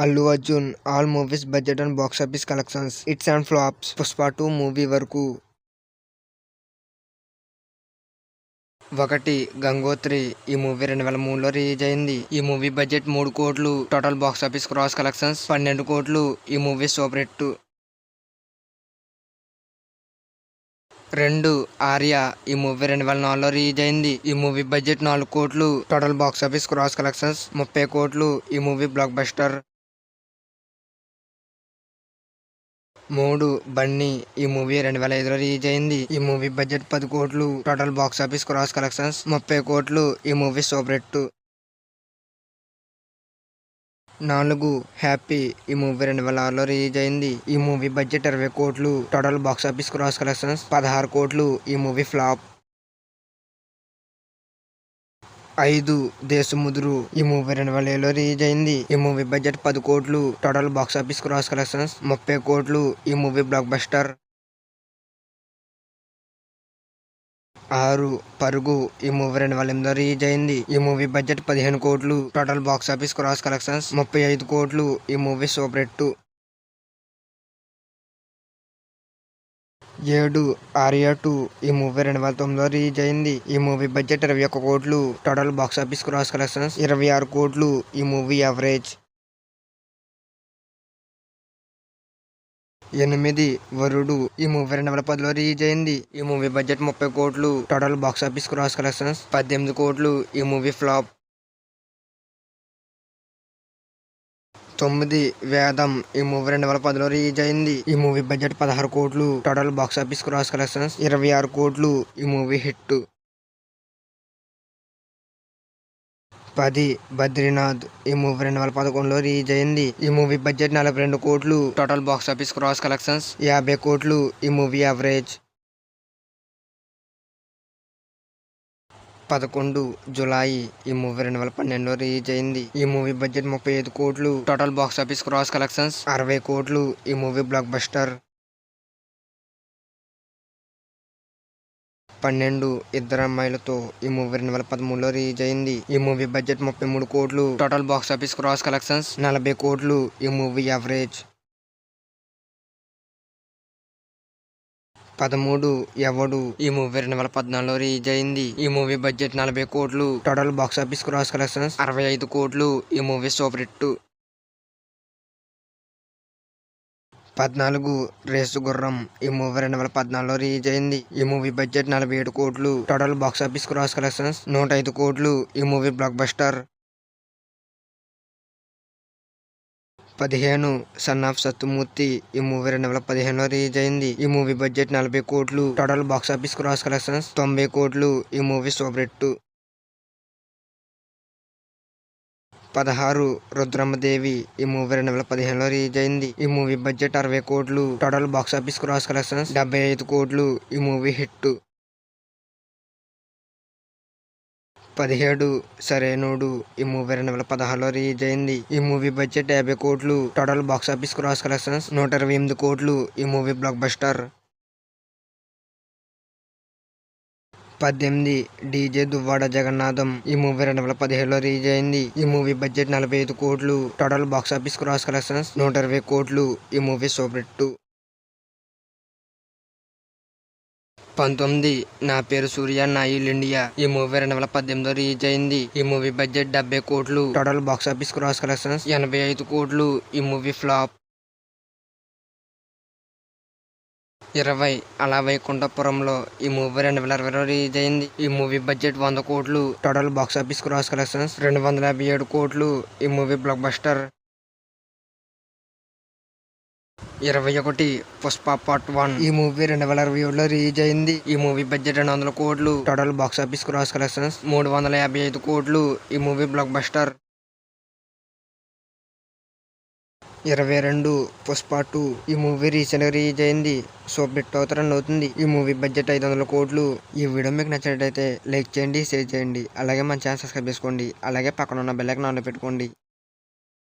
Allu Arjun all movies budget and box office collections, hits and flops. Pushpa 2 movie వరకు. 1 గంగోత్రి. ఈ movie 2003లో release అయింది. ఈ movie budget 3 కోట్లు. Total box office cross collections 12 కోట్లు. ఈ మూవీ సూపర్ హిట్. 2 ఆర్య. ఈ మూవీ 2004లో రిలీజ్ అయింది. ఈ మూవీ బడ్జెట్ 4 కోట్లు. Total box office cross collections 30 కోట్లు. ఈ మూవీ బ్లాక్ బస్టర్. 3 బన్నీ. ఈ మూవీ 2005లో రిలీజ్ అయింది. ఈ మూవీ బడ్జెట్ 10 కోట్లు. Total box office cross collections 30 కోట్లు. ఈ మూవీ సూపర్ హిట్. 4 హ్యాపీ. ఈ మూవీ 2006లో రిలీజ్ అయింది. ఈ మూవీ బడ్జెట్ 20 కోట్లు. Total box office cross collections 16 కోట్లు. ఈ మూవీ ఫ్లాప్. 5 దేశముదురు. ఈ మూవీ 2007లో రిలీజ్ అయింది. ఈ మూవీ బడ్జెట్ 10 కోట్లు. Total box office cross collections 30 కోట్లు. ఈ మూవీ బ్లాక్ బస్టర్. 6 పరుగు. ఈ మూవీ 2008లో రిలీజ్ అయింది. ఈ మూవీ బడ్జెట్ 15 కోట్లు. Total box office cross collections 35 కోట్లు. ఈ మూవీ సూపర్ హిట్. 7 ఆర్య 2. ఈ మూవీ 2009లో రిలీజ్ అయింది. ఈ మూవీ బడ్జెట్ 21 కోట్లు. Total box office cross collections 26 కోట్లు. ఈ మూవీ యావరేజ్. 8 వరుడు. ఈ మూవీ 2010లో రిలీజ్ అయింది. ఈ మూవీ బడ్జెట్ 30 కోట్లు. Total box office cross collections 18 కోట్లు. ఈ మూవీ ఫ్లాప్. 9 వేదం. ఈ మూవీ 2010లో రిలీజ్ అయింది. ఈ మూవీ బడ్జెట్ 16 కోట్లు. Total box office cross collections 26 కోట్లు. ఈ మూవీ హిట్. 10 బద్రీనాథ్. ఈ మూవీ 2011లో రిలీజ్ అయింది. ఈ మూవీ బడ్జెట్ 42 కోట్లు. Total box office cross collections 50 కోట్లు. ఈ మూవీ యావరేజ్. 11 జులై. ఈ మూవీ 2012లో రిలీజ్ అయింది. ఈ మూవీ బడ్జెట్ 35 కోట్లు. Total box office cross collections 60 కోట్లు. ఈ మూవీ బ్లాక్ బస్టర్. 12 ఇద్దరు అమ్మాయిలతో. ఈ మూవీ 2013లో రిలీజ్ అయింది. ఈ మూవీ బడ్జెట్ 33 కోట్లు. Total box office cross collections 40 కోట్లు. ఈ మూవీ యావరేజ్. 13 ఎవడు. ఈ మూవీ 2014లో రిలీజ్ అయింది. ఈ మూవీ బడ్జెట్ 40 కోట్లు. Total box office cross collections 65 కోట్లు. ఈ మూవీ సూపర్ హిట్. 14 రేసు గుర్రం. ఈ మూవీ 2014లో రిలీజ్ అయింది. ఈ మూవీ బడ్జెట్ 47 కోట్లు. Total box office cross collections 105 కోట్లు. ఈ movie block buster. 15 son of Satyamurthy. ఈ మూవీ 2015లో రిలీజ్ అయింది. ఈ మూవీ బడ్జెట్ 40 కోట్లు. Total box office cross collections 90 కోట్లు. ఈ మూవీ సూపర్ హిట్. 16 రుద్రమదేవి. ఈ మూవీ 2015లో రిలీజ్ అయింది. ఈ మూవీ బడ్జెట్ 60 కోట్లు. Total box office cross collections 75 కోట్లు. ఈ మూవీ హిట్. 17 సరైనోడు. ఈ మూవీ 2016లో రిలీజ్ అయింది. ఈ మూవీ బడ్జెట్ 50 కోట్లు. Total box office cross collections 128 కోట్లు. ఈ movie block buster. 18 DJ Duvvada Jagannatham. ఈ మూవీ 2017లో రిలీజ్ అయింది. ఈ మూవీ బడ్జెట్ 45 కోట్లు. Total box office cross collections 120 కోట్లు. ఈ మూవీ సూపర్ హిట్. 19 నా పేరు సూర్య నా ఇల్లు ఇండియా. ఈ మూవీ 2018లో రిలీజ్ అయింది. ఈ మూవీ బడ్జెట్ 70 కోట్లు. Total box office cross collections 85 కోట్లు. ఈ మూవీ ఫ్లాప్. 20 అలా వైకుంఠపురంలో. ఈ మూవీ 2020లో రిలీజ్ అయింది. ఈ మూవీ బడ్జెట్ 100 కోట్లు. Total box office cross collections 257 కోట్లు. ఈ movie block buster. 21 Pushpa part 1. ఈ మూవీ 2027లో రిలీజ్ అయింది. ఈ మూవీ బడ్జెట్ 200 కోట్లు. Total box office cross collections 355 కోట్లు. ఈ మూవీ బ్లాక్ బస్టర్. 22 పుష్ప 2. ఈ మూవీ రీసెంట్ గా రిలీజ్ అయింది. సూపర్ హిట్ అవుతుంది. ఈ మూవీ బడ్జెట్ 500 కోట్లు. ఈ వీడియో మీకు నచ్చినట్లయితే లైక్ చేయండి, షేర్ చేయండి. అలాగే మన ఛానల్ సబ్స్క్రైబ్ చేసుకోండి. అలాగే పక్కన ఉన్న బెల్ ఐకాన్ ఆన్ లో పెట్టుకోండి.